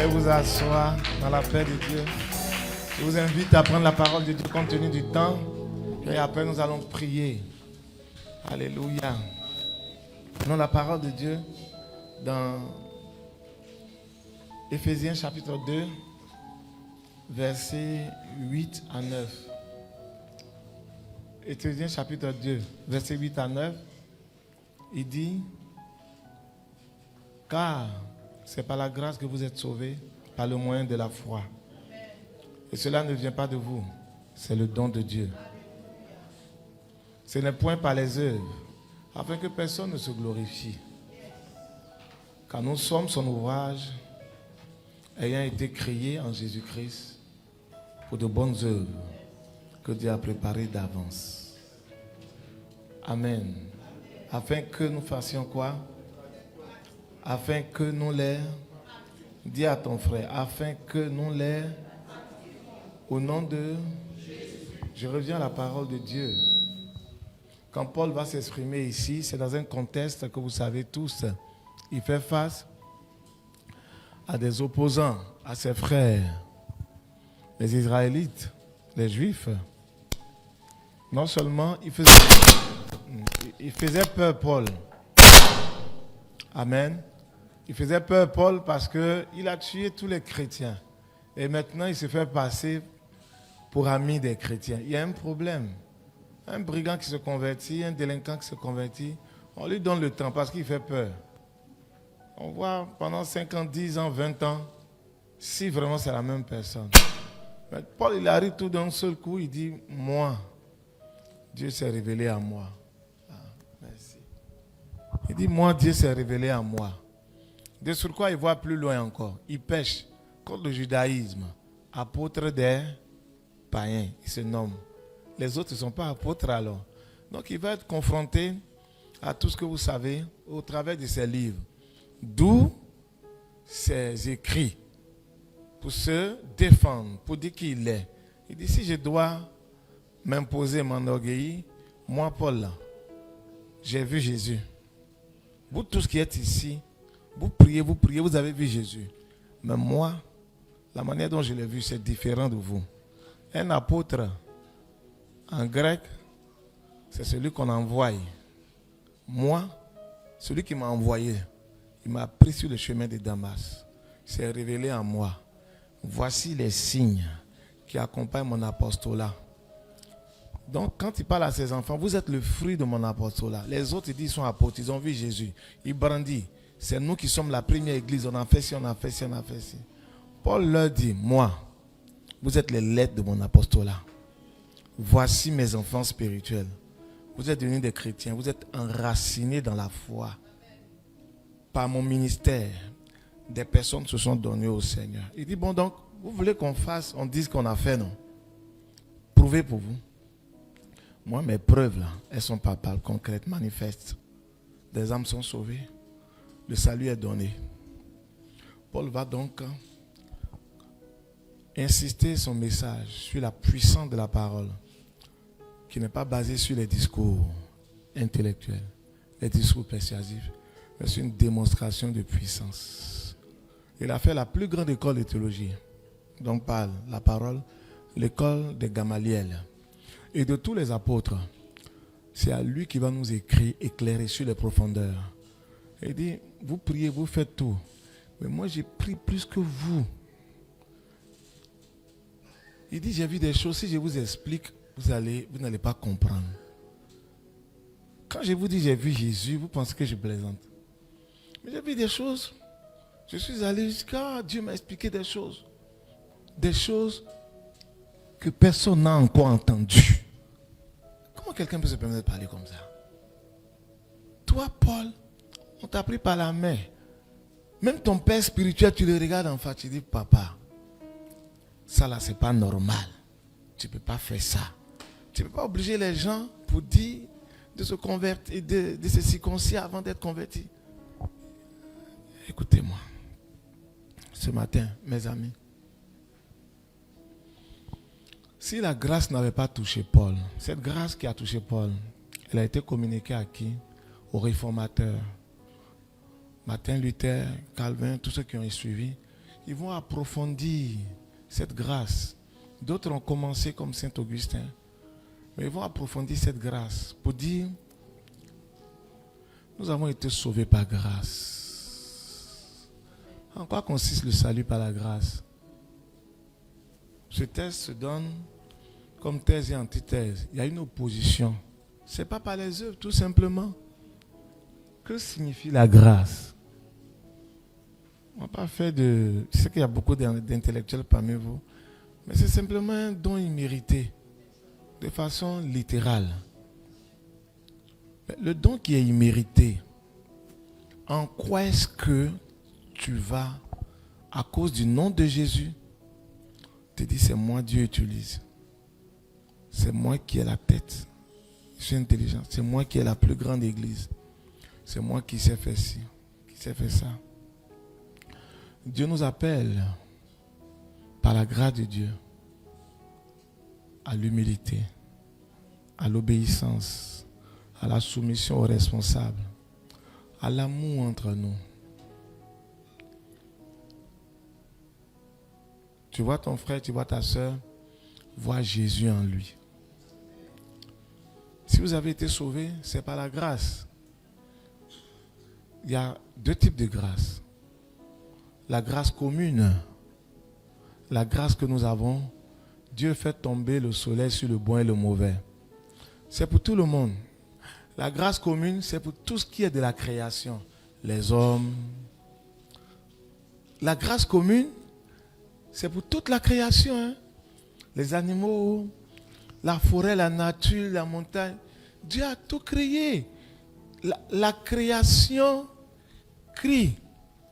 Veuillez vous asseoir dans la paix de Dieu. Je vous invite à prendre la parole de Dieu compte tenu du temps. Et après, nous allons prier. Alléluia. Prenons la parole de Dieu dans Éphésiens chapitre 2, versets 8 à 9. Éphésiens chapitre 2, versets 8 à 9. Il dit, car c'est par la grâce que vous êtes sauvés, par le moyen de la foi. Et cela ne vient pas de vous, c'est le don de Dieu. Ce n'est point par les œuvres, afin que personne ne se glorifie. Car nous sommes son ouvrage, ayant été créés en Jésus-Christ pour de bonnes œuvres que Dieu a préparées d'avance. Amen. Afin que nous fassions quoi? Afin que nous les... Dis à ton frère, afin que nous les... Au nom de... Je reviens à la parole de Dieu. Quand Paul va s'exprimer ici, c'est dans un contexte que vous savez tous. Il fait face à des opposants, à ses frères, les Israélites, les Juifs. Non seulement il faisait peur Paul. Amen. Il faisait peur Paul parce qu'il a tué tous les chrétiens. Et maintenant, il se fait passer pour ami des chrétiens. Il y a un problème. Un brigand qui se convertit, un délinquant qui se convertit, on lui donne le temps parce qu'il fait peur. On voit pendant 5 ans, 10 ans, 20 ans, si vraiment c'est la même personne. Mais Paul, il arrive tout d'un seul coup, il dit, moi, Dieu s'est révélé à moi. Ah, merci. Il dit, moi, Dieu s'est révélé à moi. De sur quoi il voit plus loin encore. Il pêche contre le judaïsme, apôtre des païens, il se nomme. Les autres ne sont pas apôtres alors. Donc il va être confronté à tout ce que vous savez au travers de ses livres. D'où ses écrits pour se défendre, pour dire qui il est. Il dit, si je dois m'imposer, m'enorgueillir, moi Paul, là, j'ai vu Jésus. Vous tous qui êtes ici, vous priez, vous avez vu Jésus. Mais moi, la manière dont je l'ai vu, c'est différent de vous. Un apôtre, en grec, c'est celui qu'on envoie. Moi, celui qui m'a envoyé, il m'a pris sur le chemin de Damas. Il s'est révélé en moi. Voici les signes qui accompagnent mon apostolat. Donc, quand il parle à ses enfants, vous êtes le fruit de mon apostolat. Les autres, ils disent, ils sont apôtres, ils ont vu Jésus. Ils brandissent. C'est nous qui sommes la première église. On a fait ci, on a fait ci, on a fait ci. Paul leur dit, moi, vous êtes les lettres de mon apostolat. Voici mes enfants spirituels. Vous êtes devenus des chrétiens. Vous êtes enracinés dans la foi. Par mon ministère, des personnes se sont données au Seigneur. Il dit, bon donc, vous voulez qu'on fasse, on dise qu'on a fait, non? Prouvez pour vous. Moi, mes preuves, là, elles sont palpables, concrètes, manifestes. Des âmes sont sauvées. Le salut est donné. Paul va donc insister son message sur la puissance de la parole, qui n'est pas basée sur les discours intellectuels, les discours persuasifs, mais sur une démonstration de puissance. Il a fait la plus grande école de théologie, dont parle la parole, l'école de Gamaliel. Et de tous les apôtres, c'est à lui qui va nous éclairer sur les profondeurs. Il dit, vous priez, vous faites tout. Mais moi, j'ai pris plus que vous. Il dit, j'ai vu des choses, si je vous explique, vous n'allez pas comprendre. Quand je vous dis, j'ai vu Jésus, vous pensez que je plaisante. Mais j'ai vu des choses. Je suis allé jusqu'à Dieu m'a expliqué des choses. Des choses que personne n'a encore entendues. Comment quelqu'un peut se permettre de parler comme ça? Toi, Paul, on t'a pris par la main. Même ton père spirituel, tu le regardes en face, tu dis, papa, ça là, c'est pas normal. Tu ne peux pas faire ça. Tu ne peux pas obliger les gens pour dire de se convertir et de se circoncire avant d'être convertis. Écoutez-moi. Ce matin, mes amis, si la grâce n'avait pas touché Paul, cette grâce qui a touché Paul, elle a été communiquée à qui? Aux réformateurs. Martin Luther, Calvin, tous ceux qui ont suivi. Ils vont approfondir cette grâce. D'autres ont commencé comme Saint Augustin. Mais ils vont approfondir cette grâce pour dire, nous avons été sauvés par grâce. En quoi consiste le salut par la grâce? Ce texte se donne comme thèse et antithèse. Il y a une opposition. Ce n'est pas par les œuvres, tout simplement. Que signifie la grâce? On n'a pas fait de... Je sais qu'il y a beaucoup d'intellectuels parmi vous, mais c'est simplement un don immérité, de façon littérale. Le don qui est immérité, en quoi est-ce que tu vas, à cause du nom de Jésus, te dire c'est moi Dieu utilise. C'est moi qui ai la tête. Je suis intelligent. C'est moi qui ai la plus grande église. C'est moi qui sais faire ci, qui sais faire ça. Dieu nous appelle, par la grâce de Dieu, à l'humilité, à l'obéissance, à la soumission aux responsables, à l'amour entre nous. Tu vois ton frère, tu vois ta soeur, vois Jésus en lui. Si vous avez été sauvés, c'est par la grâce. Il y a deux types de grâce. La grâce commune, la grâce que nous avons, Dieu fait tomber le soleil sur le bon et le mauvais. C'est pour tout le monde. La grâce commune, c'est pour tout ce qui est de la création. Les hommes. La grâce commune, c'est pour toute la création. Hein? Les animaux, la forêt, la nature, la montagne. Dieu a tout créé. La création crie,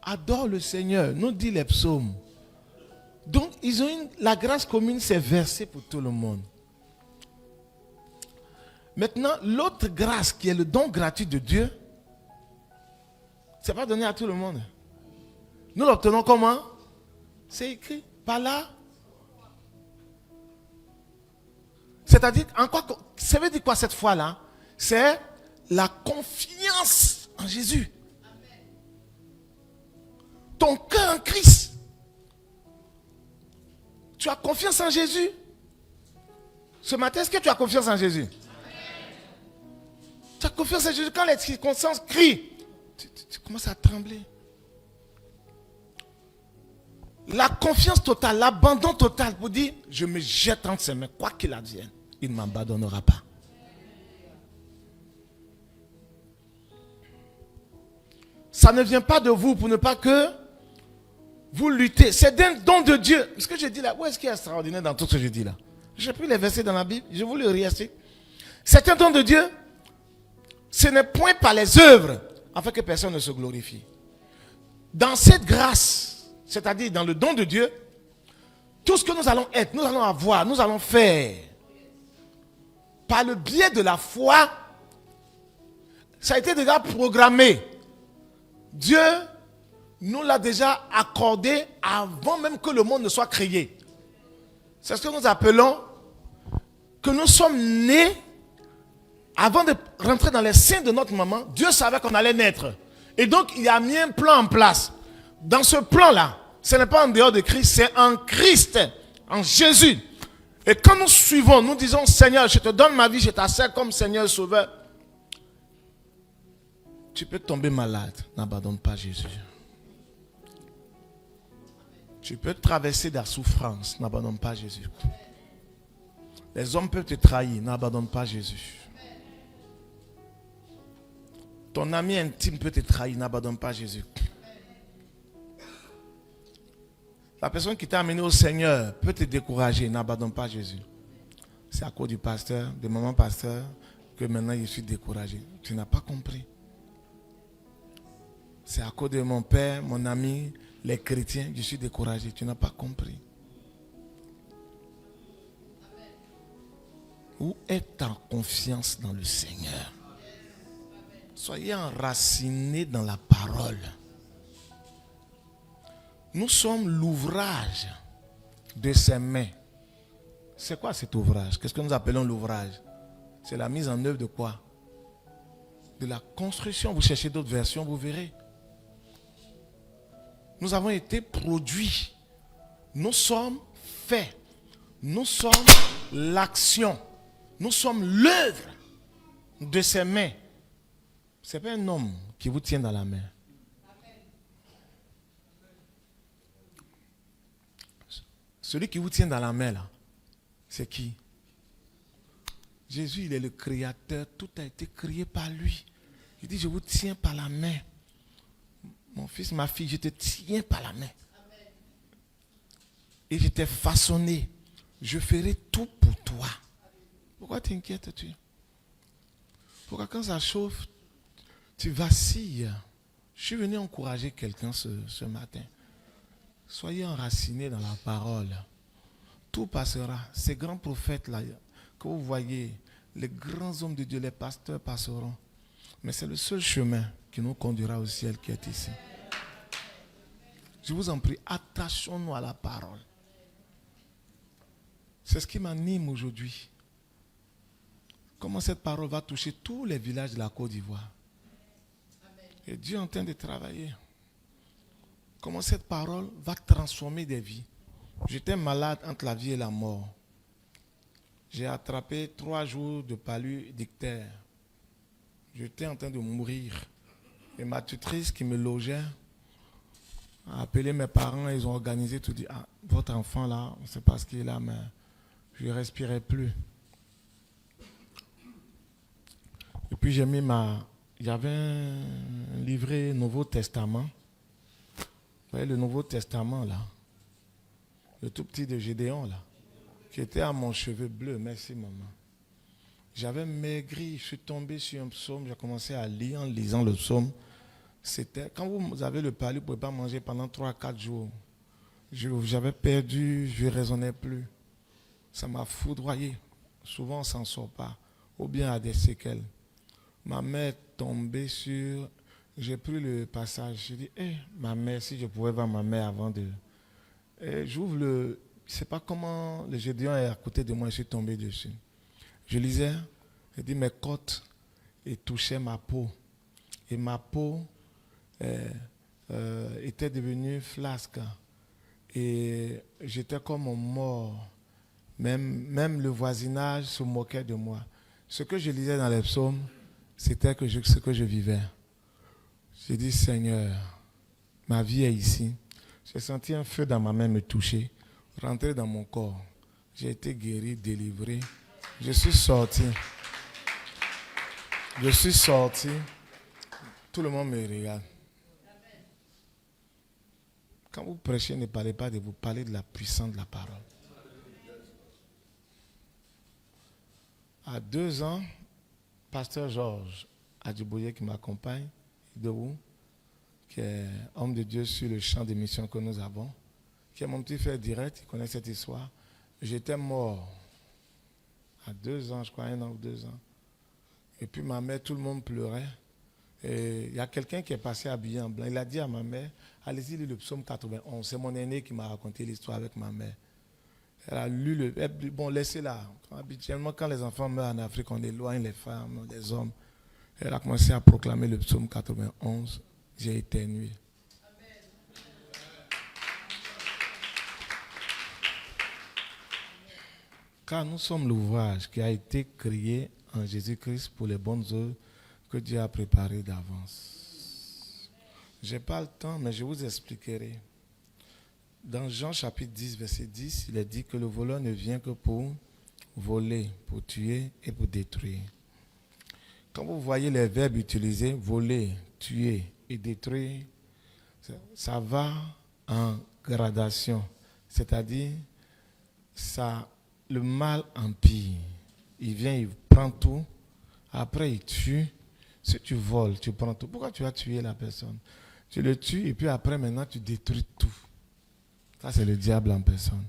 adore le Seigneur, nous dit les psaumes. Donc, la grâce commune, c'est versé pour tout le monde. Maintenant, l'autre grâce qui est le don gratuit de Dieu, ce n'est pas donné à tout le monde. Nous l'obtenons comment? C'est écrit par là. C'est-à-dire, ça veut dire quoi cette fois-là? C'est la confiance en Jésus. Ton cœur en Christ. Tu as confiance en Jésus. Ce matin, est-ce que tu as confiance en Jésus? Tu as confiance en Jésus. Quand les circonstances crient, tu commences à trembler. La confiance totale, l'abandon total pour dire, je me jette entre ses mains, quoi qu'il advienne, il ne m'abandonnera pas. Ça ne vient pas de vous pour ne pas que vous luttez. C'est un don de Dieu. Ce que je dis là, où est-ce qu'il y a extraordinaire dans tout ce que je dis là? J'ai pris les versets dans la Bible, je vous le réciter. C'est un don de Dieu. Ce n'est point par les œuvres, afin que personne ne se glorifie. Dans cette grâce, c'est-à-dire dans le don de Dieu, tout ce que nous allons être, nous allons avoir, nous allons faire, par le biais de la foi, ça a été déjà programmé. Dieu nous l'a déjà accordé avant même que le monde ne soit créé. C'est ce que nous appelons que nous sommes nés avant de rentrer dans les seins de notre maman. Dieu savait qu'on allait naître. Et donc il a mis un plan en place. Dans ce plan-là, ce n'est pas en dehors de Christ, c'est en Christ, en Jésus. Et quand nous suivons, nous disons, Seigneur, je te donne ma vie, je t'assère comme Seigneur et Sauveur. Tu peux tomber malade, n'abandonne pas Jésus. Tu peux traverser la souffrance, n'abandonne pas Jésus. Les hommes peuvent te trahir, n'abandonne pas Jésus. Ton ami intime peut te trahir, n'abandonne pas Jésus. La personne qui t'a amené au Seigneur peut te décourager, n'abandonne pas Jésus. C'est à cause du pasteur, de maman pasteur, que maintenant je suis découragé. Tu n'as pas compris. C'est à cause de mon père, mon ami, les chrétiens, je suis découragé. Tu n'as pas compris. Où est ta confiance dans le Seigneur? Soyez enracinés dans la parole. Nous sommes l'ouvrage de ses mains. C'est quoi cet ouvrage? Qu'est-ce que nous appelons l'ouvrage? C'est la mise en œuvre de quoi? De la construction. Vous cherchez d'autres versions, vous verrez. Nous avons été produits. Nous sommes faits. Nous sommes l'action. Nous sommes l'œuvre de ses mains. Ce n'est pas un homme qui vous tient dans la main. Celui qui vous tient dans la main, là, c'est qui? Jésus, il est le créateur. Tout a été créé par lui. Il dit, je vous tiens par la main. Mon fils, ma fille, je te tiens par la main. Et je t'ai façonné. Je ferai tout pour toi. Pourquoi t'inquiètes-tu? Pourquoi quand ça chauffe, tu vacilles? Je suis venu encourager quelqu'un ce matin. Soyez enracinés dans la parole. Tout passera. Ces grands prophètes-là que vous voyez, les grands hommes de Dieu, les pasteurs passeront. Mais c'est le seul chemin qui nous conduira au ciel qui est ici. Je vous en prie, attachons-nous à la parole. C'est ce qui m'anime aujourd'hui. Comment cette parole va toucher tous les villages de la Côte d'Ivoire. Et Dieu est en train de travailler. Comment cette parole va transformer des vies. J'étais malade entre la vie et la mort. J'ai attrapé 3 jours de paludictère. J'étais en train de mourir. Et ma tutrice qui me logeait a appelé mes parents. Ils ont organisé tout. Dit, ah, votre enfant là, on ne sait pas ce qu'il a, mais je ne respirais plus. Et puis j'ai mis j'avais un livret Nouveau Testament. Vous voyez le Nouveau Testament là. Le tout petit de Gédéon là. Qui était à mon cheveu bleu. Merci maman. J'avais maigri. Je suis tombé sur un psaume. J'ai commencé à lire en lisant le psaume. C'était, quand vous avez le palu, vous ne pouvez pas manger pendant 3-4 jours. J'avais perdu, je ne raisonnais plus. Ça m'a foudroyé. Souvent on ne s'en sort pas. Ou bien à des séquelles. Ma mère est tombée sur... J'ai pris le passage. J'ai dit, ma mère, si je pouvais voir ma mère avant de... Et j'ouvre le... Je ne sais pas comment le Gédéon est à côté de moi, je suis tombé dessus. Je lisais, j'ai dit, mes côtes touchaient ma peau. Et ma peau était devenue flasque. Et j'étais comme mort. Même le voisinage se moquait de moi. Ce que je lisais dans les psaumes, c'était ce que je vivais. J'ai dit, Seigneur, ma vie est ici. J'ai senti un feu dans ma main me toucher, rentrer dans mon corps. J'ai été guéri, délivré. Je suis sorti. Je suis sorti. Tout le monde me regarde. Quand vous prêchez, ne parlez pas de vous, parlez de la puissance de la parole. À 2 ans, pasteur Georges Adjibouye qui m'accompagne, de où, qui est homme de Dieu sur le champ de mission que nous avons, qui est mon petit frère direct, il connaît cette histoire. J'étais mort à 2 ans, je crois, 1 an ou 2 ans. Et puis ma mère, tout le monde pleurait. Et il y a quelqu'un qui est passé habillé en blanc. Il a dit à ma mère, allez-y, lis le psaume 91. C'est mon aîné qui m'a raconté l'histoire avec ma mère. Elle a lu bon, laissez-la. Habituellement, quand les enfants meurent en Afrique, on éloigne les femmes, les hommes. Elle a commencé à proclamer le psaume 91. J'ai éternué. Car nous sommes l'ouvrage qui a été créé en Jésus-Christ pour les bonnes œuvres que Dieu a préparées d'avance. Je n'ai pas le temps, mais je vous expliquerai. Dans Jean chapitre 10, verset 10, il est dit que le voleur ne vient que pour voler, pour tuer et pour détruire. Quand vous voyez les verbes utilisés, voler, tuer et détruire, ça va en gradation. C'est-à-dire, le mal empire. Il vient, il prend tout. Après, il tue. Si tu voles, tu prends tout. Pourquoi tu as tué la personne? Tu le tues et puis après, maintenant, tu détruis tout. Ça, c'est le diable en personne.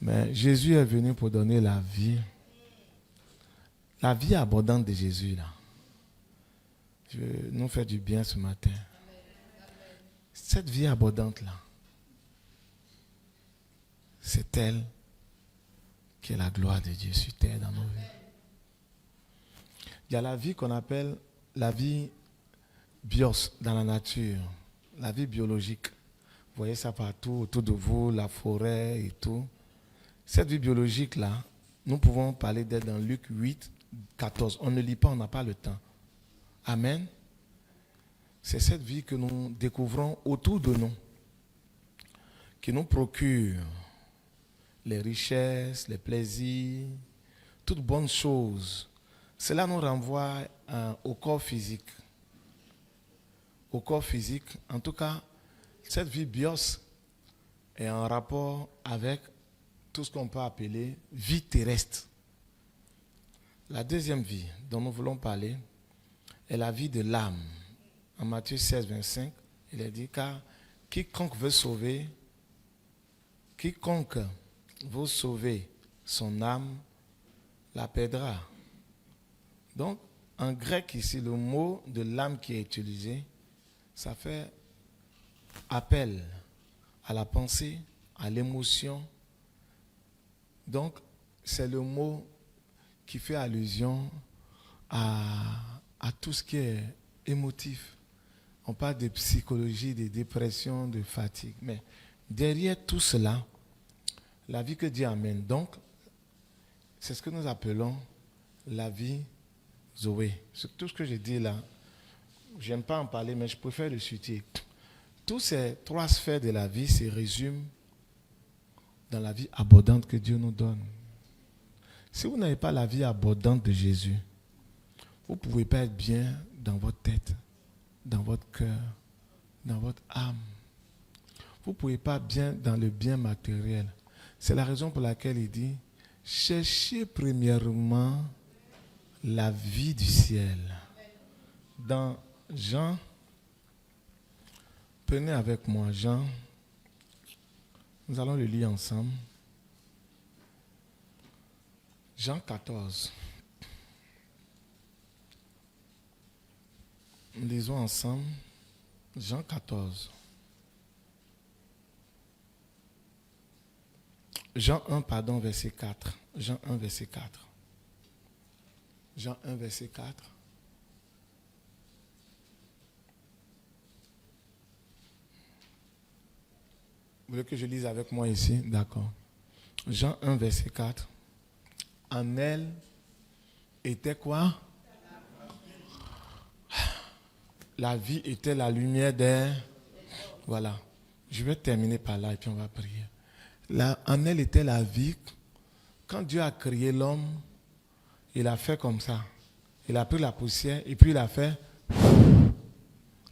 Mais Jésus est venu pour donner la vie. La vie abondante de Jésus, là. Je veux nous faire du bien ce matin. Cette vie abondante-là, c'est elle qui est la gloire de Dieu sur terre dans nos vies. Il y a la vie qu'on appelle la vie bios dans la nature, la vie biologique. voyez ça partout autour de vous, la forêt et tout. Cette vie biologique-là, nous pouvons parler d'elle dans Luc 8, 14. On ne lit pas, on n'a pas le temps. Amen. C'est cette vie que nous découvrons autour de nous, qui nous procure les richesses, les plaisirs, toutes bonnes choses. Cela nous renvoie au corps physique. Au corps physique, en tout cas, cette vie bios est en rapport avec tout ce qu'on peut appeler vie terrestre. La deuxième vie dont nous voulons parler est la vie de l'âme. En Matthieu 16, 25, il est dit, car quiconque veut sauver son âme, la perdra. Donc, en grec ici, le mot de l'âme qui est utilisé, ça fait appel à la pensée, à l'émotion. Donc, c'est le mot qui fait allusion à tout ce qui est émotif. On parle de psychologie, de dépression, de fatigue. Mais derrière tout cela, la vie que Dieu amène, donc, c'est ce que nous appelons la vie Zoé. Tout ce que je dis là, je n'aime pas en parler, mais je préfère le citer. Tous ces trois sphères de la vie se résument dans la vie abondante que Dieu nous donne. Si vous n'avez pas la vie abondante de Jésus, vous ne pouvez pas être bien dans votre tête, dans votre cœur, dans votre âme. Vous ne pouvez pas bien dans le bien matériel. C'est la raison pour laquelle il dit, cherchez premièrement la vie du ciel. Dans Jean, prenez avec moi Jean, nous allons le lire ensemble. Jean 14. Lisons ensemble Jean 14. Jean 1, pardon, verset 4. Jean 1, verset 4. Jean 1, verset 4. Vous voulez que je lise avec moi ici? D'accord. Jean 1, verset 4. En elle était quoi? La vie était la lumière des... Voilà. Je vais terminer par là et puis on va prier. Là, en elle était la vie. Quand Dieu a créé l'homme, il a fait comme ça. Il a pris la poussière et puis il a fait...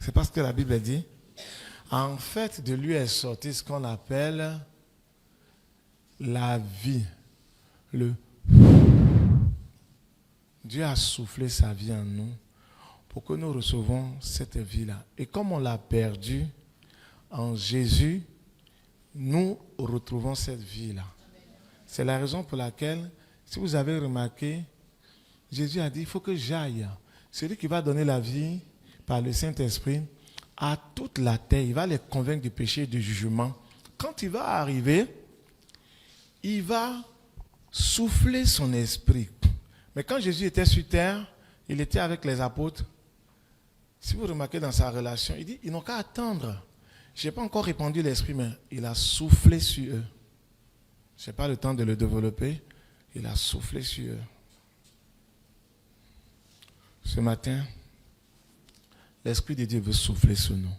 C'est pas ce que la Bible dit. En fait, de lui est sorti ce qu'on appelle la vie. Dieu a soufflé sa vie en nous pour que nous recevons cette vie-là. Et comme on l'a perdue en Jésus, nous retrouvons cette vie-là. C'est la raison pour laquelle, si vous avez remarqué, Jésus a dit, il faut que j'aille. Celui qui va donner la vie par le Saint-Esprit à toute la terre, il va les convaincre du péché et du jugement. Quand il va arriver, il va souffler son esprit. Mais quand Jésus était sur terre, il était avec les apôtres. Si vous remarquez dans sa relation, il dit, ils n'ont qu'à attendre. Je n'ai pas encore répandu l'esprit, mais il a soufflé sur eux. Je n'ai pas le temps de le développer. Il a soufflé sur eux. Ce matin, l'Esprit de Dieu veut souffler sur nous.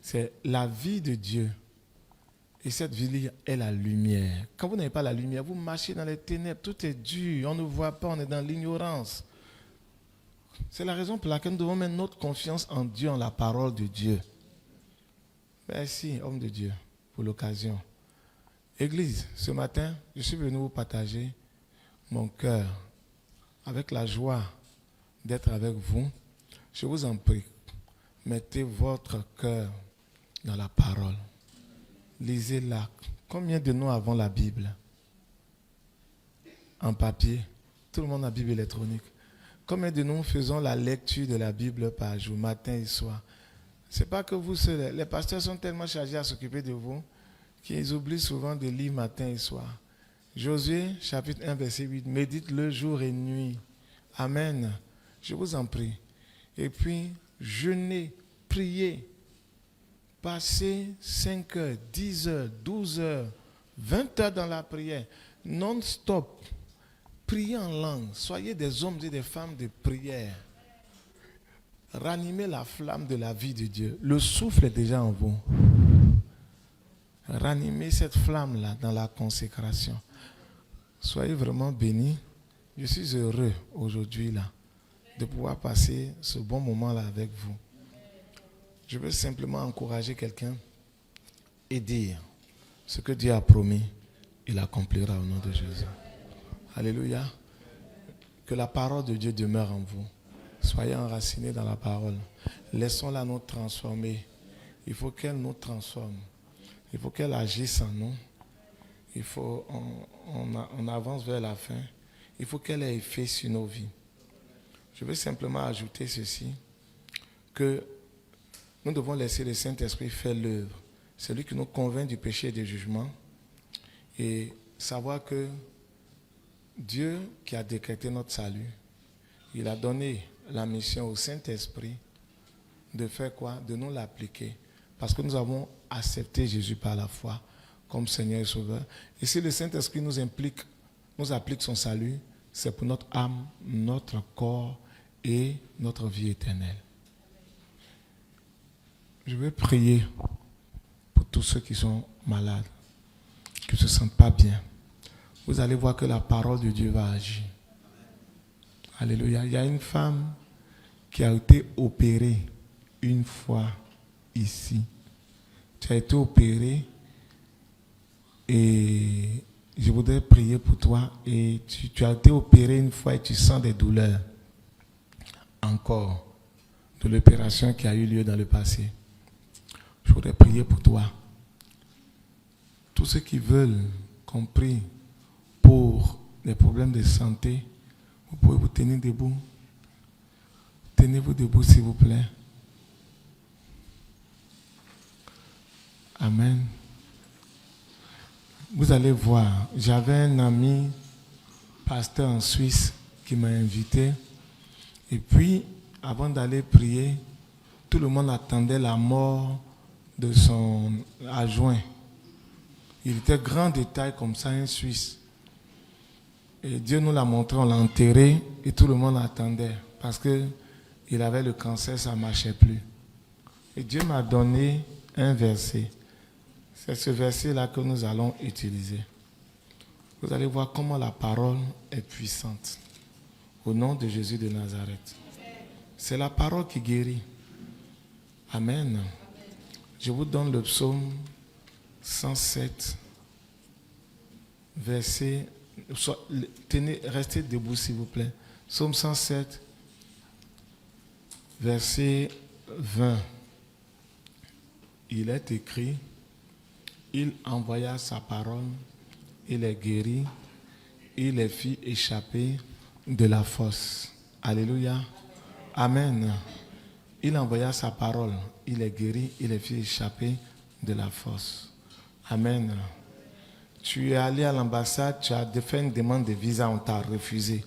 C'est la vie de Dieu. Et cette vie est la lumière. Quand vous n'avez pas la lumière, vous marchez dans les ténèbres. Tout est dur. On ne voit pas, on est dans l'ignorance. C'est la raison pour laquelle nous devons mettre notre confiance en Dieu, en la parole de Dieu. Merci, homme de Dieu, pour l'occasion. Église, ce matin, je suis venu vous partager mon cœur avec la joie d'être avec vous. Je vous en prie, mettez votre cœur dans la parole. Lisez-la. Combien de nous avons la Bible? En papier. Tout le monde a la Bible électronique. Combien de nous faisons la lecture de la Bible par jour, matin et soir? Ce n'est pas que vous seuls. Les pasteurs sont tellement chargés à s'occuper de vous qu'ils oublient souvent de lire matin et soir. Josué, chapitre 1, verset 8. Médite-le jour et nuit. Amen. Je vous en prie. Et puis, jeûnez, priez. Passez 5 heures, 10 heures, 12 heures, 20 heures dans la prière, non-stop. Priez en langue. Soyez des hommes et des femmes de prière. Ranimez la flamme de la vie de Dieu. Le souffle est déjà en vous. Ranimez cette flamme-là dans la consécration. Soyez vraiment bénis. Je suis heureux aujourd'hui là de pouvoir passer ce bon moment-là avec vous. Je veux simplement encourager quelqu'un et dire ce que Dieu a promis, il accomplira au nom de Jésus. Alléluia. Que la parole de Dieu demeure en vous. Soyez enracinés dans la parole. Laissons-la nous transformer. Il faut qu'elle nous transforme. Il faut qu'elle agisse en nous. Il faut, on avance vers la fin. Il faut qu'elle ait effet sur nos vies. Je veux simplement ajouter ceci, que nous devons laisser le Saint-Esprit faire l'œuvre. C'est lui qui nous convainc du péché et du jugement. Et savoir que Dieu qui a décrété notre salut, il a donné la mission au Saint-Esprit de faire quoi? De nous l'appliquer. Parce que nous avons accepté Jésus par la foi comme Seigneur et Sauveur. Et si le Saint-Esprit nous applique son salut, c'est pour notre âme, notre corps et notre vie éternelle. Je vais prier pour tous ceux qui sont malades, qui ne se sentent pas bien. Vous allez voir que la parole de Dieu va agir. Alléluia. Il y a une femme qui a été opérée une fois ici. Tu as été opérée et je voudrais prier pour toi. Et tu as été opérée une fois et tu sens des douleurs encore de l'opération qui a eu lieu dans le passé. Je voudrais prier pour toi. Tous ceux qui veulent qu'on prie pour des problèmes de santé, vous pouvez vous tenir debout. Tenez-vous debout, s'il vous plaît. Amen. Vous allez voir, j'avais un ami, pasteur en Suisse, qui m'a invité. Et puis, avant d'aller prier, tout le monde attendait la mort de son adjoint. Il était grand de taille comme ça, un Suisse. Et Dieu nous l'a montré, on l'a enterré et tout le monde attendait. Parce qu'il avait le cancer, ça ne marchait plus. Et Dieu m'a donné un verset. C'est ce verset-là que nous allons utiliser. Vous allez voir comment la parole est puissante. Au nom de Jésus de Nazareth. C'est la parole qui guérit. Amen. Je vous donne le psaume 107, verset... Restez debout s'il vous plaît. Psaume 107, verset 20. Il est écrit, il envoya sa parole, il les guérit, il les fit échapper de la fosse. Alléluia. Amen. Il envoya sa parole, il les guérit, il les fit échapper de la fosse. Amen. Tu es allé à l'ambassade, tu as fait une demande de visa, on t'a refusé.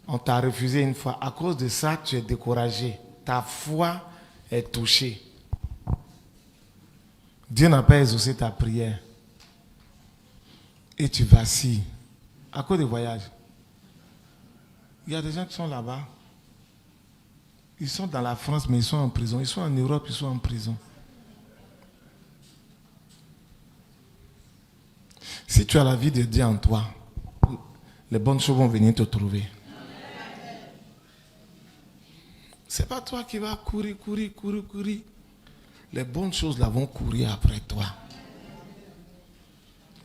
On t'a refusé une fois. À cause de ça, tu es découragé. Ta foi est touchée. Dieu n'a pas exaucé ta prière. Et tu vacilles. À cause des voyages. Il y a des gens qui sont là-bas. Ils sont dans la France, mais ils sont en prison. Ils sont en Europe, ils sont en prison. Si tu as la vie de Dieu en toi, les bonnes choses vont venir te trouver. Ce n'est pas toi qui vas courir. Les bonnes choses là vont courir après toi.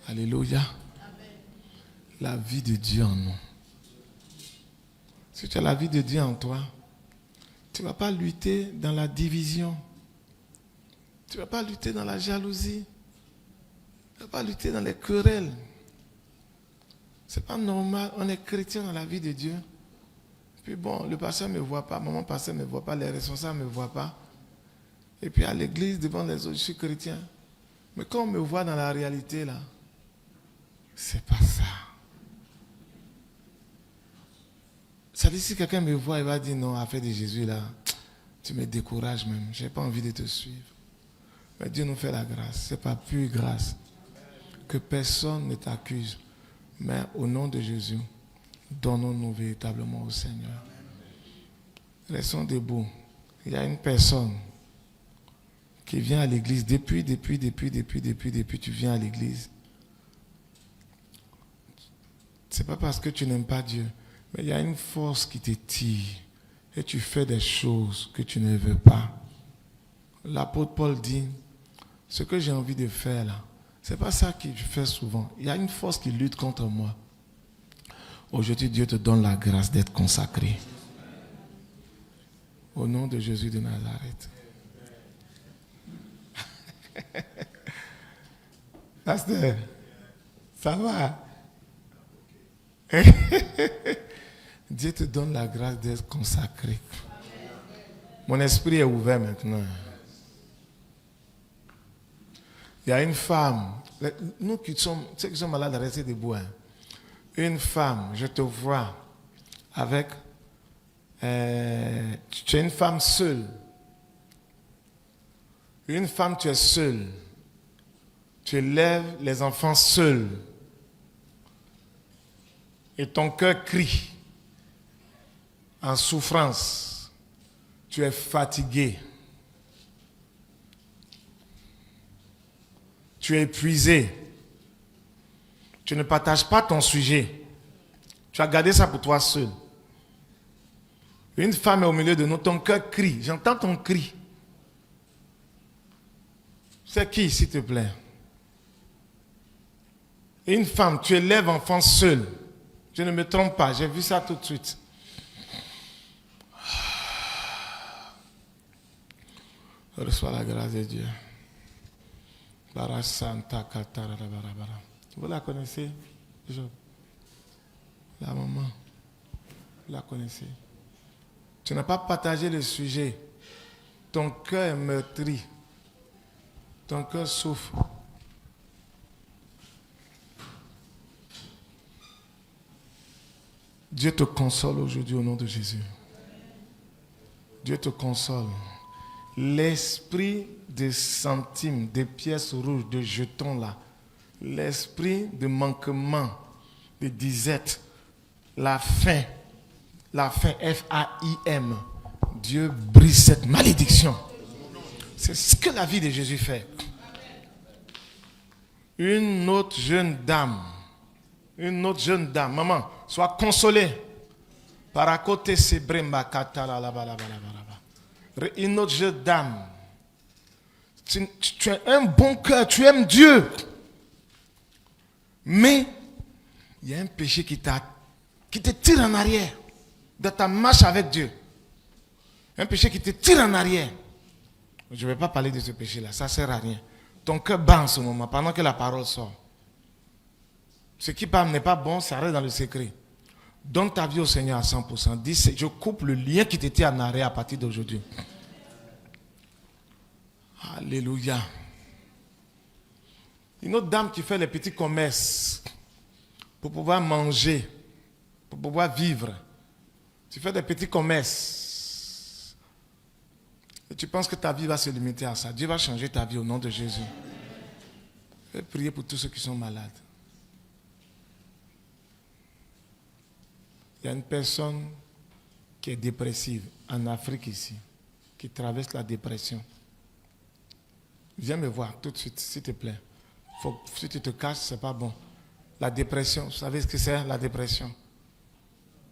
Alléluia. La vie de Dieu en nous. Si tu as la vie de Dieu en toi, tu ne vas pas lutter dans la division. Tu ne vas pas lutter dans la jalousie. Tu ne vas pas lutter dans les querelles. Ce n'est pas normal. On est chrétien dans la vie de Dieu. Puis bon, le pasteur ne me voit pas, maman pasteur ne me voit pas, les responsables ne me voient pas. Et puis à l'église, devant les autres, je suis chrétien. Mais quand on me voit dans la réalité, là, c'est pas ça. Ça dit, si quelqu'un me voit, il va dire non, affaire de Jésus, là, Tu me décourages même. Je n'ai pas envie de te suivre. Mais Dieu nous fait la grâce. Ce n'est pas pure grâce. Que personne ne t'accuse. Mais au nom de Jésus, donnons-nous véritablement au Seigneur. Restons debout. Il y a une personne qui vient à l'église depuis tu viens à l'église. Ce n'est pas parce que tu n'aimes pas Dieu, mais il y a une force qui te tire et tu fais des choses que tu ne veux pas. L'apôtre Paul dit, ce que j'ai envie de faire là, ce n'est pas ça que je fais souvent. Il y a une force qui lutte contre moi. Aujourd'hui, Dieu te donne la grâce d'être consacré. Au nom de Jésus de Nazareth. Pasteur, ça va? Dieu te donne la grâce d'être consacré. Mon esprit est ouvert maintenant. Il y a une femme, nous qui sommes, ceux qui sont malades, restez debout. Hein. Une femme, je te vois avec, tu es une femme seule. Une femme, tu es seule. Tu élèves les enfants seuls. Et ton cœur crie en souffrance. Tu es fatigué. Tu es épuisé. Tu ne partages pas ton sujet. Tu as gardé ça pour toi seul. Une femme est au milieu de nous, ton cœur crie. J'entends ton cri. C'est qui, s'il te plaît? Une femme, tu élèves enfant seul. Je ne me trompe pas, j'ai vu ça tout de suite. Reçois la grâce de Dieu. Vous la connaissez? La maman. Vous la connaissez? Tu n'as pas partagé le sujet. Ton cœur est meurtri. Ton cœur souffre. Dieu te console aujourd'hui au nom de Jésus. Dieu te console. L'esprit des centimes, des pièces rouges, de jetons là, l'esprit de manquement, de disette, la faim, F-A-I-M, Dieu brise cette malédiction. C'est ce que la vie de Jésus fait. Une autre jeune dame, maman, sois consolée. Paracote sebremba katala la bala. Une autre jeune dame. Tu as un bon cœur, tu aimes Dieu. Mais il y a un péché qui te tire en arrière dans ta marche avec Dieu. Un péché qui te tire en arrière. Je ne vais pas parler de ce péché-là, ça ne sert à rien. Ton cœur bat en ce moment pendant que la parole sort. Ce qui parle n'est pas bon, ça reste dans le secret. Donne ta vie au Seigneur à 100%. Dis, je coupe le lien qui t'était en arrêt à partir d'aujourd'hui. Alléluia. Une autre dame qui fait les petits commerces pour pouvoir manger, pour pouvoir vivre. Tu fais des petits commerces. Et tu penses que ta vie va se limiter à ça. Dieu va changer ta vie au nom de Jésus. Je vais prier pour tous ceux qui sont malades. Il y a une personne qui est dépressive en Afrique ici, qui traverse la dépression. Viens me voir tout de suite, s'il te plaît. Si tu te caches, ce n'est pas bon. La dépression, vous savez ce que c'est, la dépression?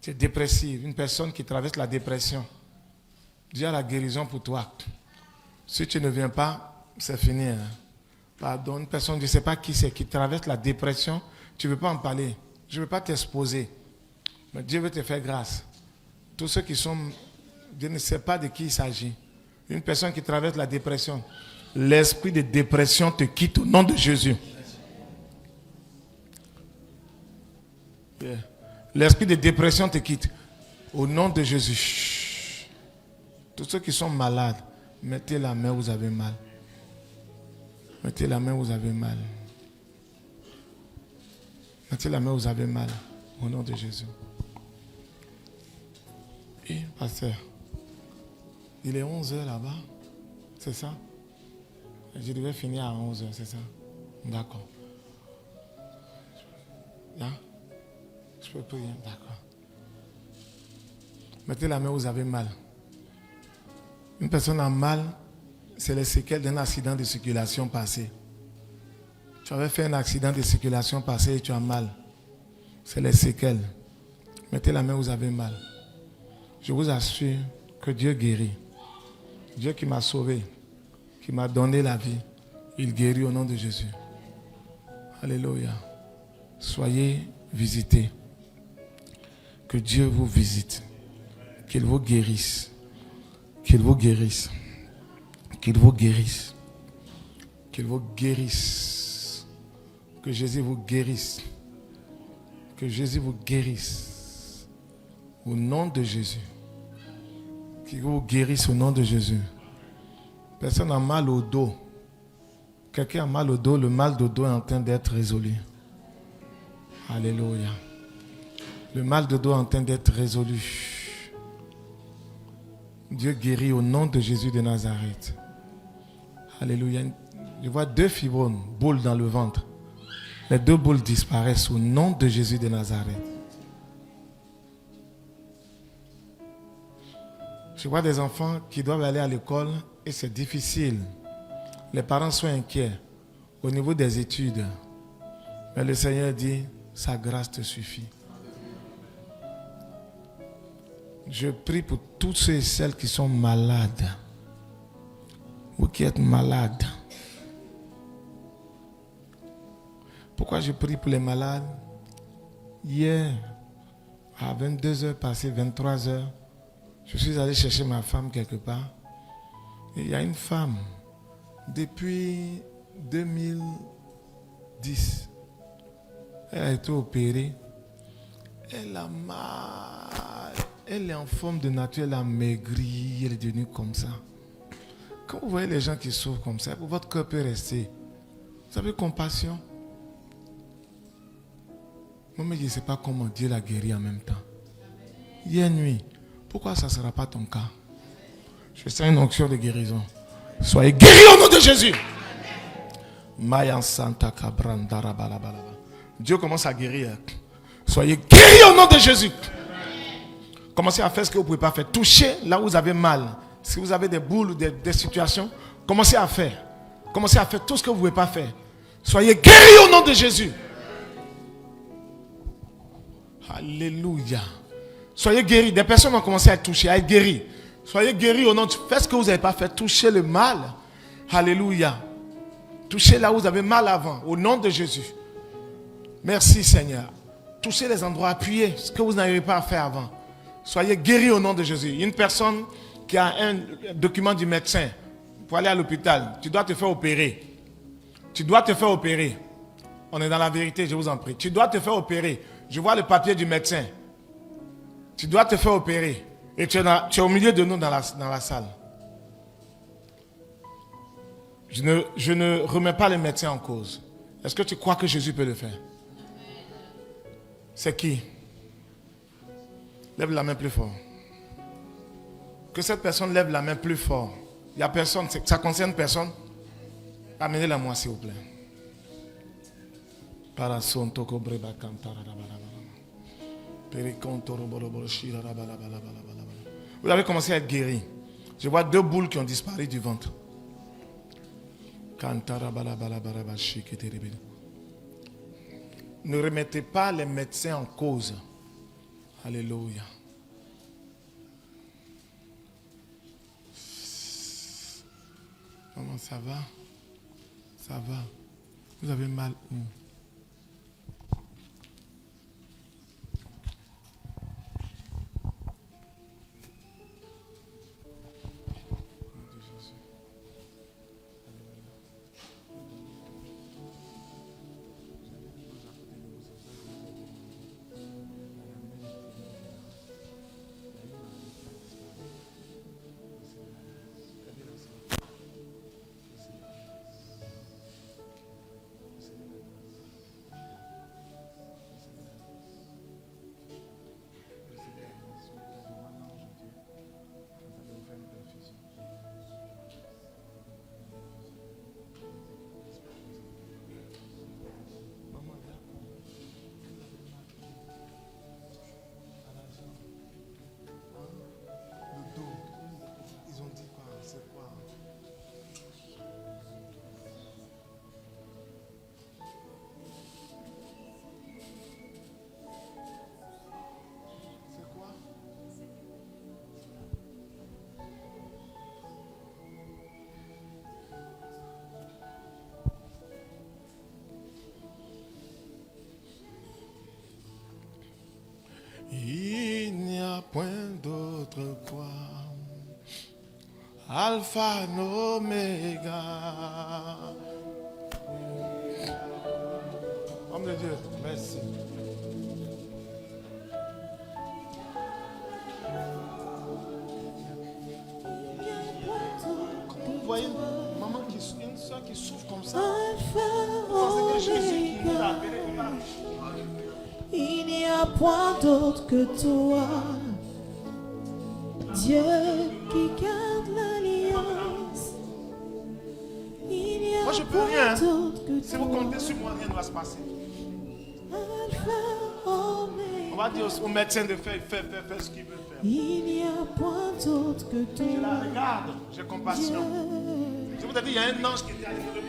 Tu es dépressive, une personne qui traverse la dépression. Dieu a la guérison pour toi. Si tu ne viens pas, c'est fini. Hein? Pardon, une personne, je ne sais pas qui c'est, qui traverse la dépression, tu ne veux pas en parler. Je ne veux pas t'exposer. Mais Dieu veut te faire grâce. Tous ceux qui sont... Je ne sais pas de qui il s'agit. Une personne qui traverse la dépression. L'esprit de dépression te quitte au nom de Jésus. Yeah. L'esprit de dépression te quitte au nom de Jésus. Chut. Tous ceux qui sont malades, mettez la main où vous avez mal. Mettez la main où vous avez mal. Mettez la main où vous avez mal. Au nom de Jésus. Et pasteur, Il est 11 heures là-bas. C'est ça? Je devais finir à 11 heures, c'est ça? D'accord. Hein? Je peux plus rien. D'accord. Mettez la main où vous avez mal. Une personne a mal, c'est les séquelles d'un accident de circulation passé. Tu avais fait un accident de circulation passé et tu as mal. C'est les séquelles. Mettez la main où vous avez mal. Je vous assure que Dieu guérit. Dieu qui m'a sauvé, qui m'a donné la vie, il guérit au nom de Jésus. Alléluia. Soyez visités. Que Dieu vous visite. Qu'il vous guérisse. Qu'il vous guérisse. Qu'il vous guérisse. Qu'il vous guérisse. Que Jésus vous guérisse. Que Jésus vous guérisse. Au nom de Jésus. Qu'il vous guérisse au nom de Jésus. Personne n'a mal au dos. Quelqu'un a mal au dos, le mal de dos est en train d'être résolu. Alléluia. Le mal de dos est en train d'être résolu. Dieu guérit au nom de Jésus de Nazareth. Alléluia. Je vois 2 fibromes, boules dans le ventre. Les 2 boules disparaissent au nom de Jésus de Nazareth. Je vois des enfants qui doivent aller à l'école et c'est difficile. Les parents sont inquiets au niveau des études. Mais le Seigneur dit, sa grâce te suffit. Je prie pour tous ceux et celles qui sont malades. Vous qui êtes malades. Pourquoi je prie pour les malades? Hier, à 22h passées, 23h, je suis allé chercher ma femme quelque part. Et il y a une femme, depuis 2010, elle a été opérée. Elle a mal. Elle est en forme de nature, elle a maigri, elle est devenue comme ça. Quand vous voyez les gens qui souffrent comme ça, votre cœur peut rester. Vous avez compassion. Moi, mais je ne sais pas comment Dieu l'a guéri en même temps. Hier nuit, pourquoi ça ne sera pas ton cas? Je sens une onction de guérison. Soyez guéris au nom de Jésus. Dieu commence à guérir. Soyez guéris au nom de Jésus. Commencez à faire ce que vous ne pouvez pas faire. Touchez là où vous avez mal. Si vous avez des boules ou des situations, commencez à faire. Commencez à faire tout ce que vous ne pouvez pas faire. Soyez guéris au nom de Jésus. Alléluia. Soyez guéris. Des personnes ont commencé à être touchées, à être guéries. Soyez guéris au nom de Jésus. Faites ce que vous n'avez pas fait. Touchez le mal. Alléluia. Touchez là où vous avez mal avant. Au nom de Jésus. Merci Seigneur. Touchez les endroits appuyés. Ce que vous n'arrivez pas à faire avant. Soyez guéris au nom de Jésus. Une personne qui a un document du médecin pour aller à l'hôpital, tu dois te faire opérer. Tu dois te faire opérer. On est dans la vérité, je vous en prie. Tu dois te faire opérer. Je vois le papier du médecin. Tu dois te faire opérer. Et tu es au milieu de nous dans la salle. Je ne remets pas les médecins en cause. Est-ce que tu crois que Jésus peut le faire? C'est qui? Lève la main plus fort. Que cette personne lève la main plus fort. Il n'y a personne, ça concerne personne. Amenez-la moi s'il vous plaît. Vous avez commencé à être guéri. Je vois 2 boules qui ont disparu du ventre. Ne remettez pas les médecins en cause. Alléluia. Comment ça va? Ça va. Vous avez mal où? Alpha et Omega. Homme de Dieu, merci. Vous voyez une maman une soeur qui souffre comme ça. C'est que Jésus qui l'a appelé. Il n'y a point d'autre que toi, Dieu qui garde l'alliance. Il n'y a Moi je peux point rien. d'autre que Si vous comptez sur moi, rien ne va se passer. Alpha, Oméga. On va dire au médecin de faire, fais ce qu'il veut faire. Il n'y a point d'autre que Je la toi, regarde, j'ai compassion. Je vous ai dit, il y a un ange qui était allé me le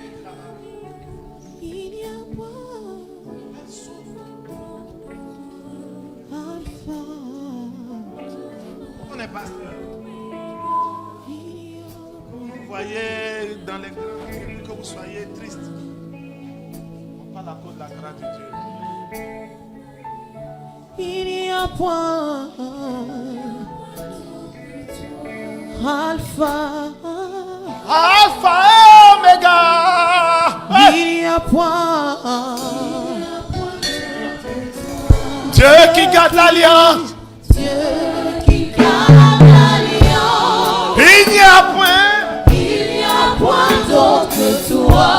il n'y a point Alpha. On est pasteur. Il y a Vous voyez dans les grands que vous soyez triste. On parle à cause de la grâce de Dieu. Il n'y a point Alpha. Alpha et Omega. Il n'y a point Dieu qui garde l'alliance. Dieu qui garde l'alliance. Il n'y a point. Il n'y a point d'autre que toi.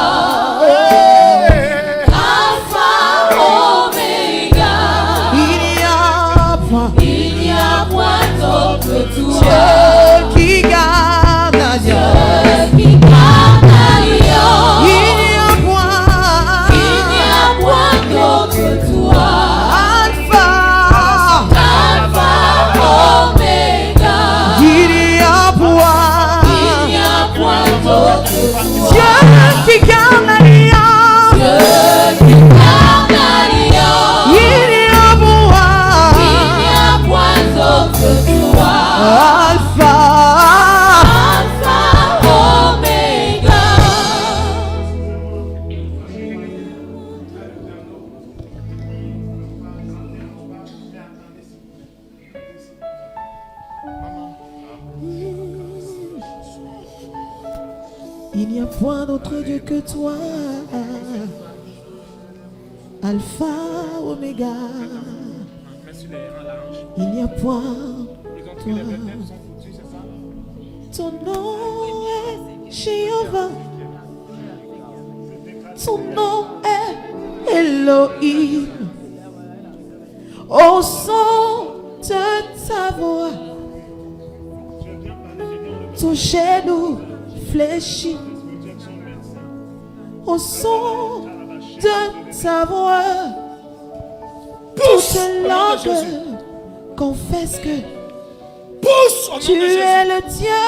Hey. Alpha, Oméga. Il n'y a point d'autre que toi. Dieu qui garde l'alliance. Il n'y a point d'autre que toi. Alpha, Oméga. Il n'y a point d'autre que toi. Dieu qui garde l'alliance. Il n'y a point d'autre que toi. Alpha, Oméga. Il n'y a point d'autre Dieu que toi. Alpha, Oméga. Il n'y a point toi. Ton nom est Jéhovah. Ton nom est Elohim. Au son de ta voix, ton genou fléchit. Au son de ta voix, toute langue confesse que Pousse au nom tu de Jésus. es le Dieu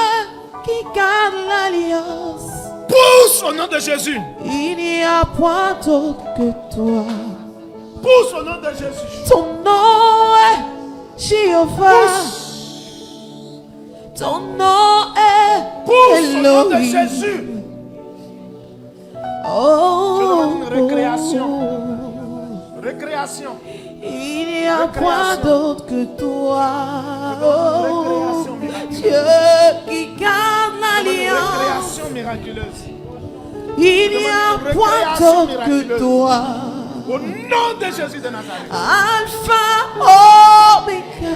qui garde l'alliance. Pousse au nom de Jésus. Il n'y a point d'autre que toi. Pousse au nom de Jésus. Ton nom est Jéhovah. Ton nom est Pousse au nom de Elohim. Jésus. Oh, Je demande une récréation. Récréation. il n'y a point d'autre que toi. Récréation miraculeuse. Dieu qui garde l'alliance. Récréation miraculeuse. Il n'y a point d'autre que toi. Au nom de Jésus de Nazareth. Alpha, Oméga.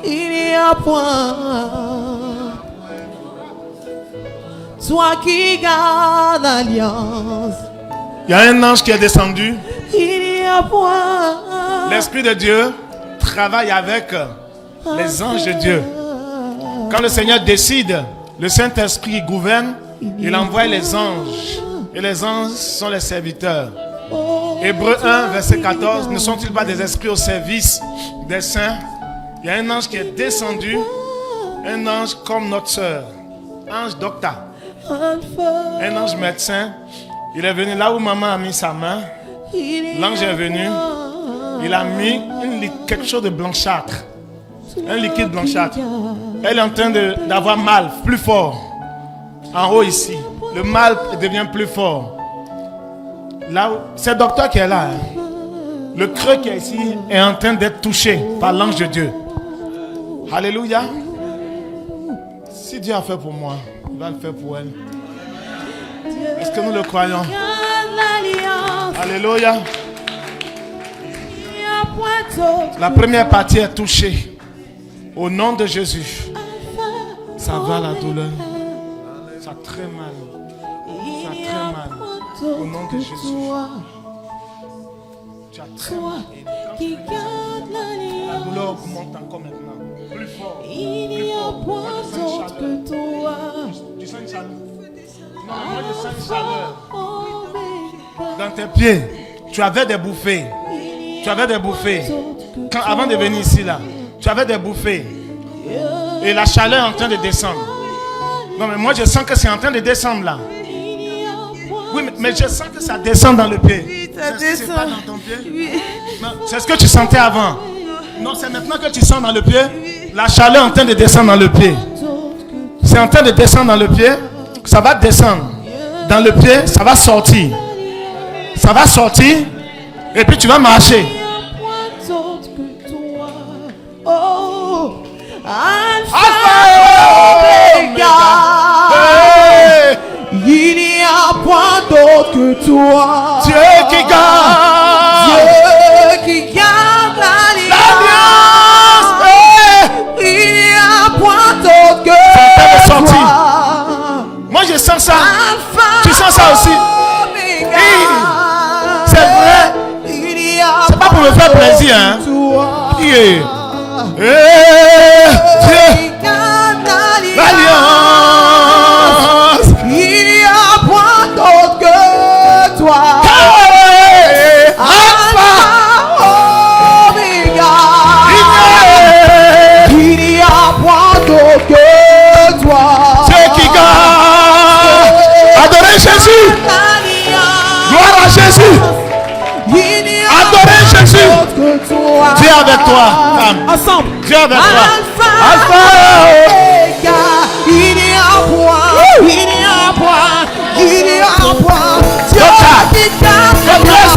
Il n'y a point. Toi qui garde l'alliance. Il y a un ange qui est descendu. Il n'y a point. L'Esprit de Dieu travaille avec les anges de Dieu. Quand le Seigneur décide, le Saint-Esprit gouverne, il envoie les anges. Et les anges sont les serviteurs. Hébreux 1, verset 14. Ne sont-ils pas des esprits au service des saints? Il y a un ange qui est descendu. Un ange comme notre soeur. Ange docteur. Un ange médecin. Il est venu là où maman a mis sa main. L'ange est venu. Il a mis quelque chose de blanchâtre. Un liquide blanchâtre. Elle est en train d'avoir mal, plus fort. En haut ici. Le mal devient plus fort. Là, c'est le docteur qui est là. Hein. Le creux qui est ici est en train d'être touché par l'ange de Dieu. Alléluia. Si Dieu a fait pour moi, Il va le faire pour elle. Est-ce que nous le croyons? Alléluia. La première partie est touchée. Au nom de Jésus. Ça va la douleur. Ça a très mal. Ça a très mal. Au nom de Jésus. Tu as très mal. La douleur augmente encore maintenant. Plus fort. Plus fort. Moi, je sens une chaleur. Tu sens une chaleur? Non, moi je sens une chaleur. Dans tes pieds, tu avais des bouffées. Tu avais des bouffées. Avant de venir ici, là, tu avais des bouffées. Et la chaleur est en train de descendre. Non, mais moi je sens que c'est en train de descendre là. Oui, mais je sens que ça descend dans le pied. Oui, ça C'est pas descend. dans ton pied? Oui. Non, c'est ce que tu sentais avant. Non, c'est maintenant que tu sens dans le pied. La chaleur est en train de descendre dans le pied. C'est en train de descendre dans le pied. Ça va descendre dans le pied. Ça va sortir. Ça va sortir. Et puis tu vas marcher. Oh, Alpha Alpha et Omega. Hey! Il n'y a point d'autre que toi. Dieu qui garde. Dieu qui garde L'alliance. l'alliance. Hey! Il n'y a point d'autre que C'est en train de sortir. toi. Moi je sens ça. Alpha, Tu sens ça aussi? Omega. C'est vrai. Il n'y a C'est pas pour me faire plaisir, hein. toi. Yeah. Hey! Dieu. Qui garde L'alliance. il n'y a point d'autre que toi. Hey! Alpha. Omega. Yeah. Il n'y a point d'autre que toi. Dieu qui garde. Adorez Jésus. Gloire à Jésus. Adorez Jésus. Dieu avec toi, femme. Ensemble. Dieu avec toi. Alpha. Alpha. Omega. Il n'y a point. Il n'y a point. Il n'y a point. Dieu qui garde God bless.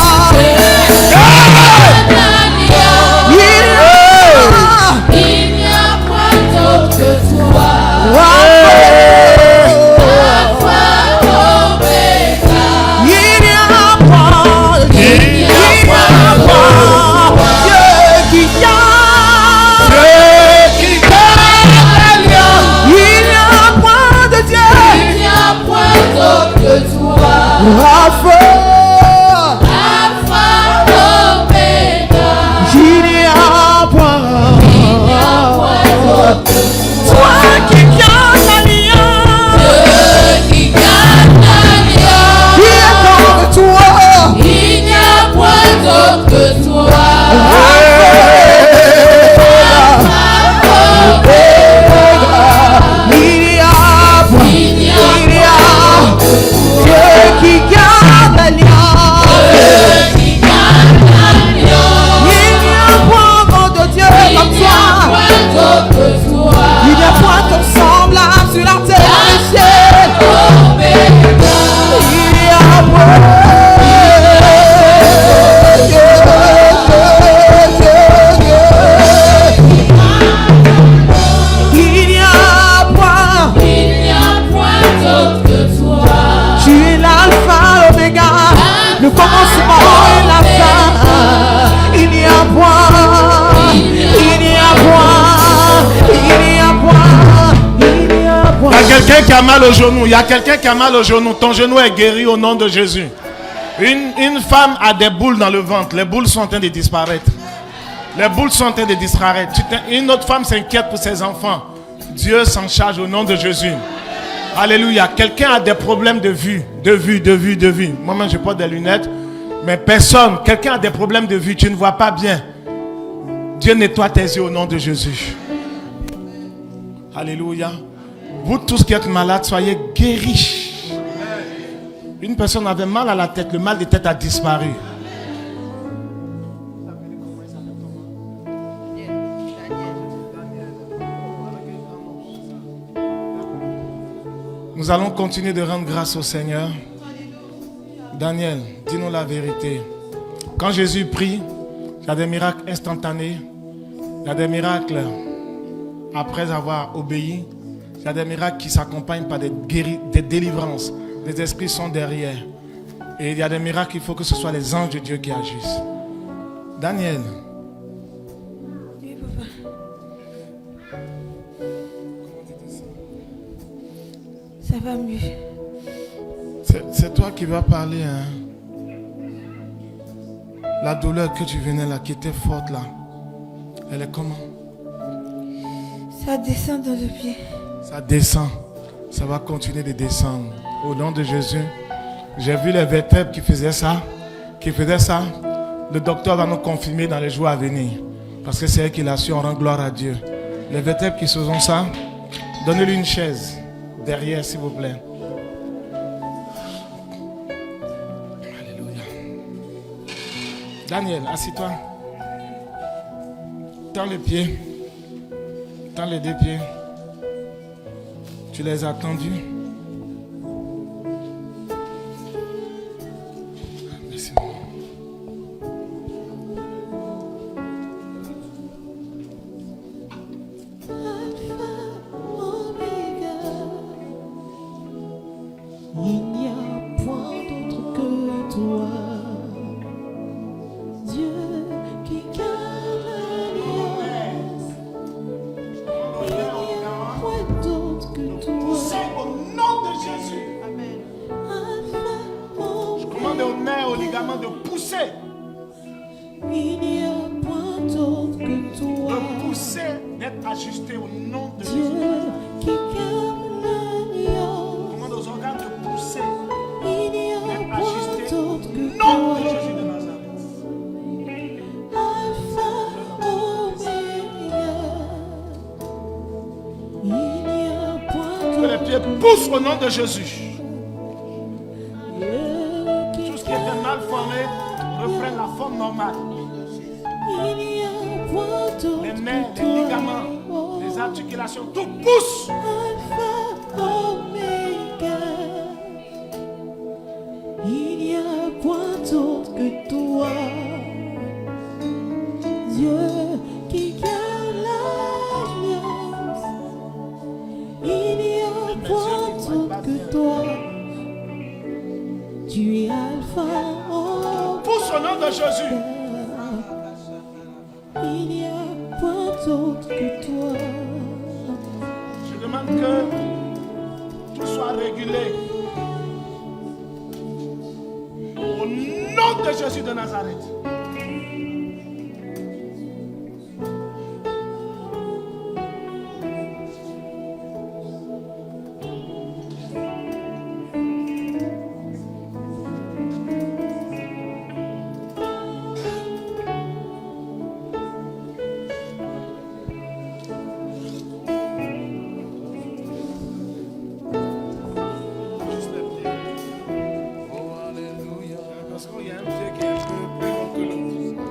Il n'y a point d'autre que toi. Alpha, Omega. Il n'y a point. Il n'y a point Dieu qui garde. Dieu qui garde l'alliance. Il n'y a point de Dieu. Il n'y a point d'autre que toi. Alpha. Alpha, Omega. Il n'y a point. Il n'y a point d'autre que Toi qui garde l'alliance. Dieu qui garde l'alliance. Il est comme toi. Il n'y a point d'autre que toi. Il y a point. Il n'y a Il y a Dieu qui garde l'alliance. Dieu qui garde l'alliance. Il n'y a point de Dieu comme Il n'y a toi. point d'autre que toi. Il n'y a point ton semblable sur la terre et le ciel. Omega. Il y a point. Il n'y a point. Il n'y a point d'autre que toi. Tu es l'alpha, l'oméga, le commencement et la fin. Il n'y a point. Il n'y a point. Il n'y a point. Il n'y a point. Il y a quelqu'un qui a mal au genou. Il y a quelqu'un qui a mal au genou. Ton genou est guéri au nom de Jésus. Une femme a des boules dans le ventre. Les boules sont en train de disparaître. Les boules sont en train de disparaître. Une autre femme s'inquiète pour ses enfants. Dieu s'en charge au nom de Jésus. Alléluia. Quelqu'un a des problèmes de vue. De vue. Moi-même, je porte des lunettes. Mais personne. Quelqu'un a des problèmes de vue. Tu ne vois pas bien. Dieu nettoie tes yeux au nom de Jésus. Alléluia. Vous tous qui êtes malades, soyez guéris. Une personne avait mal à la tête. Le mal de tête a disparu. Nous allons continuer de rendre grâce au Seigneur. Daniel, dis-nous la vérité. Quand Jésus prie, il y a des miracles instantanés. Il y a des miracles après avoir obéi. Il y a des miracles qui s'accompagnent par des délivrances. Les esprits sont derrière. Et il y a des miracles, il faut que ce soit les anges de Dieu qui agissent. Daniel. Oui, papa. Ça va mieux. C'est toi qui vas parler, hein. La douleur que tu venais là, qui était forte là, elle est comment? Ça descend dans le pied. Ça descend. Ça va continuer de descendre. Au nom de Jésus. J'ai vu les vertèbres qui faisaient ça. Le docteur va nous confirmer dans les jours à venir. Parce que c'est elle qui l'a su, on rend gloire à Dieu. Les vertèbres qui font ça, donnez-lui une chaise. Derrière, s'il vous plaît. Alléluia. Daniel, assis-toi. Tends les pieds. Tends les deux pieds. Tu les as tendus. Merci. Il n'y a point d'autre que toi, Dieu qui garde l'alliance. Il n'y a point d'autre que toi. C'est au nom de Jésus. Amen. Je commande au nerf, au ligament de pousser. Il n'y a point d'autre que toi, De pousser, d'être ajusté au nom de Dieu Jésus. qui garde l'alliance. Commande aux organes de pousser, Il n'y a d'être point ajusté au d'autre que nom de toi. Jésus de Nazareth. Alpha, Oméga. Il n'y a point Que les d'autre pieds poussent au nom de Jésus. Dieu qui Tout ce qui était mal formé reprenne la forme normale. il n'y a point d'autre Les nerfs, que les toi. ligaments, les articulations, tout pousse. Alpha, Oméga. Il n'y a point d'autre que toi, Dieu qui garde l'alliance. Il n'y a point d'autre que toi, tu es Alpha, Oméga. Pousse au nom de Jésus. Il n'y a point d'autre que toi. Je demande que tout soit régulé. Au nom de Jésus de Nazareth. Juste les pieds. Oh, alléluia. Parce qu'il y a un pied qui est un peu plus long que l'autre.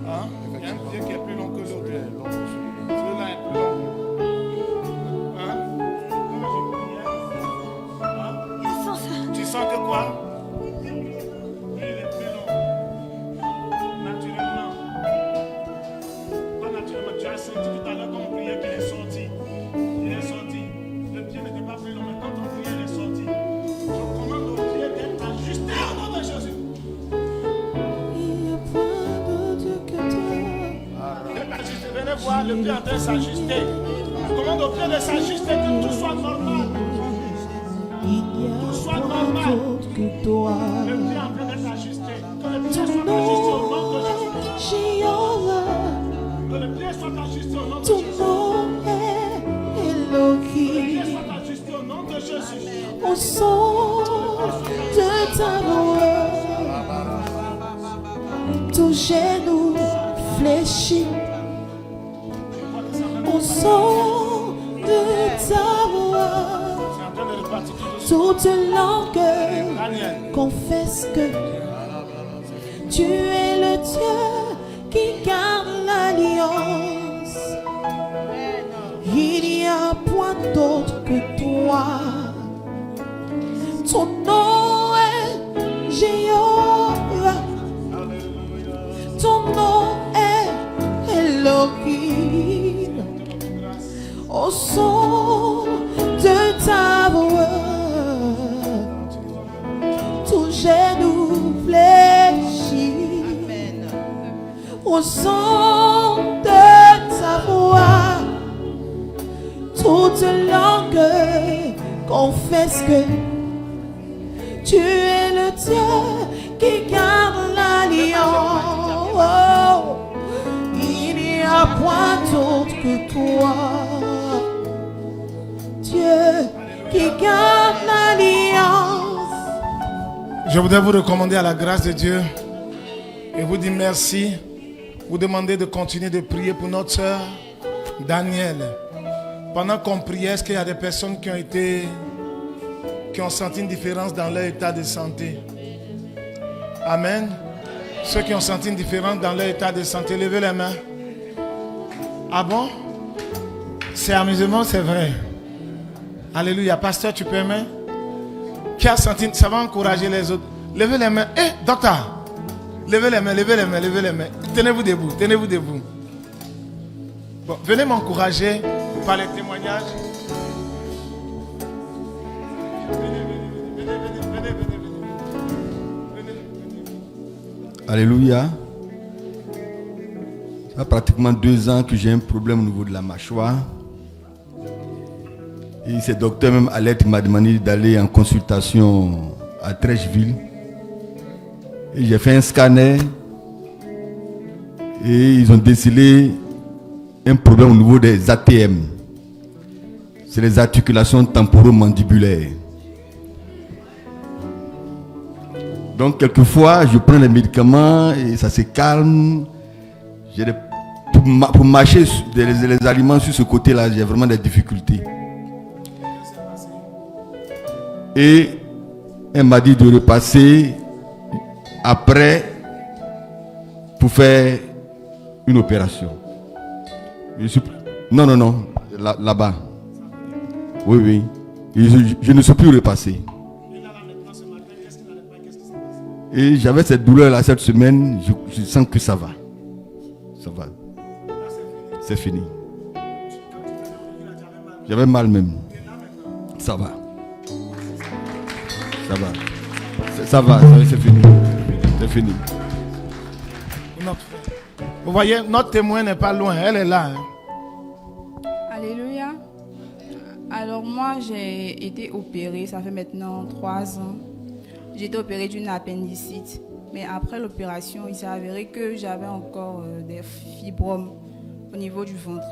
Hein? Il y a un pied qui est plus long que l'autre. Celui-là est plus long. Hein? Comment je peux dire? Hein? Je sens ça. Tu sens que quoi? Lui, il est plus long. Naturellement. Pas naturellement. Tu as senti tout à l'heure quand on priait qu'il est sorti. Il est sorti. Le pied n'était pas plus long, mais quand on priait, il est sorti. Je commande au pied d'être ajusté au nom de Jésus. Il n'y a point d'autre que toi. D'être ajusté. Venez voir le pied en train de s'ajuster. Je commande au pied de s'ajuster, que tout soit normal. Il n'y a Soit point normal. d'autre que toi. Le pied en train d'être ajusté. Que le pied Ton soit ajusté au nom de nom Jésus. est Jéhovah. Que le pied soit ajusté au nom de Ton Jésus. nom est Que le pied Elohim. soit ajusté au nom de Jésus. Au son de ta voix, tout genou fléchit. Au son de ta voix, C'est en train de repartir tout doucement. toute langue Daniel. confesse que tu es le Dieu qui garde l'alliance. Il n'y a point d'autre que toi. Ton nom est Jéhovah. Ton nom est Elohim. Au son genoux fléchis. Amen. Au son de ta voix, toute langue confesse que tu es le Dieu qui garde l'alliance. Oh, il n'y a point d'autre que toi, Dieu qui garde l'alliance. Je voudrais vous recommander à la grâce de Dieu et vous dire merci. Vous demander de continuer de prier pour notre soeur Daniel. Pendant qu'on priait, est-ce qu'il y a des personnes qui ont senti une différence dans leur état de santé? Amen. Ceux qui ont senti une différence dans leur état de santé, levez les mains. Ah bon? C'est amusement, c'est vrai. Alléluia. Pasteur, tu permets? Qui a senti? Ça va encourager les autres. Levez les mains. Eh, docteur, levez les mains, levez les mains, levez les mains. Tenez-vous debout, tenez-vous debout. Bon, venez m'encourager par les témoignages. Alléluia. Ça fait pratiquement 2 ans que j'ai un problème au niveau de la mâchoire. Et ce docteur même Alette m'a demandé d'aller en consultation à Trècheville. Et j'ai fait un scanner. Et ils ont décelé un problème au niveau des ATM. C'est les articulations temporomandibulaires. Donc quelquefois je prends les médicaments et ça se calme. Pour mâcher les aliments sur ce côté-là, j'ai vraiment des difficultés. Et elle m'a dit de repasser après pour faire une opération. Non, là-bas. Oui. Et je ne suis plus repassé. Et j'avais cette douleur-là cette semaine, je sens que ça va. Ça va. C'est fini. J'avais mal même. Ça va. Ça va, c'est fini. C'est fini. Vous voyez, notre témoin n'est pas loin, elle est là. Alléluia. Alors moi, j'ai été opérée, ça fait maintenant 3 ans. J'ai été opérée d'une appendicite. Mais après l'opération, il s'est avéré que j'avais encore des fibromes au niveau du ventre.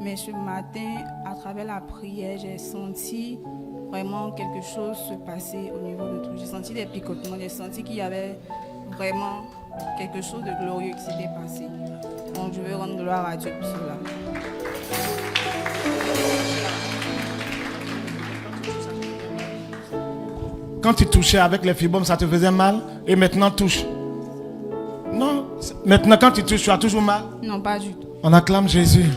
Mais ce matin, à travers la prière, j'ai senti vraiment quelque chose se passer au niveau de tout. J'ai senti des picotements, j'ai senti qu'il y avait vraiment quelque chose de glorieux qui s'était passé. Donc je veux rendre gloire à Dieu pour cela. Quand tu touchais avec les fibromes, ça te faisait mal et maintenant touche. Non, maintenant quand tu touches, tu as toujours mal? Non, pas du tout. On acclame Jésus.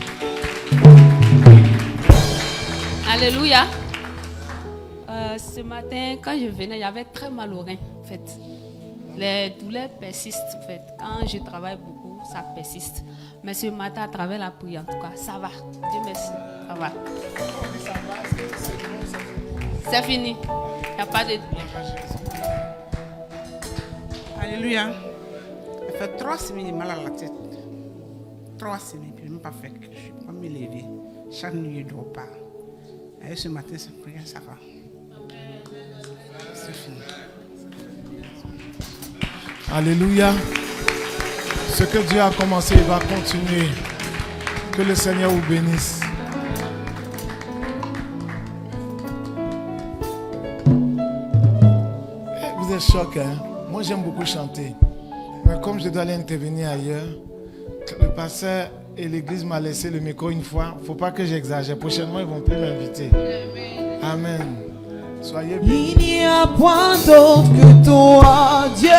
Alléluia. Ce matin, quand je venais, j'avais très mal au rein, en fait. Les douleurs persistent, en fait. Quand je travaille beaucoup, ça persiste. Mais ce matin, à travers la prière, en tout cas, ça va. Dieu merci, ça va. C'est fini. Il n'y a pas de douleur. Alléluia. Ça fait 3 semaines de mal à la tête. 3 semaines, puis je n'ai pas fait que je ne suis pas me lever. Chaque nuit, je ne dors pas. Et ce matin, cette prière, ça va. C'est fini. Alléluia. Ce que Dieu a commencé, il va continuer. Que le Seigneur vous bénisse. Vous êtes choqués, hein? Moi, j'aime beaucoup chanter. Mais comme je dois aller intervenir ailleurs, le pasteur et l'église m'a laissé le micro une fois. Il ne faut pas que j'exagère. Prochainement, ils ne vont plus m'inviter. Amen. Soyez bénis. Il n'y a point d'autre que toi, Dieu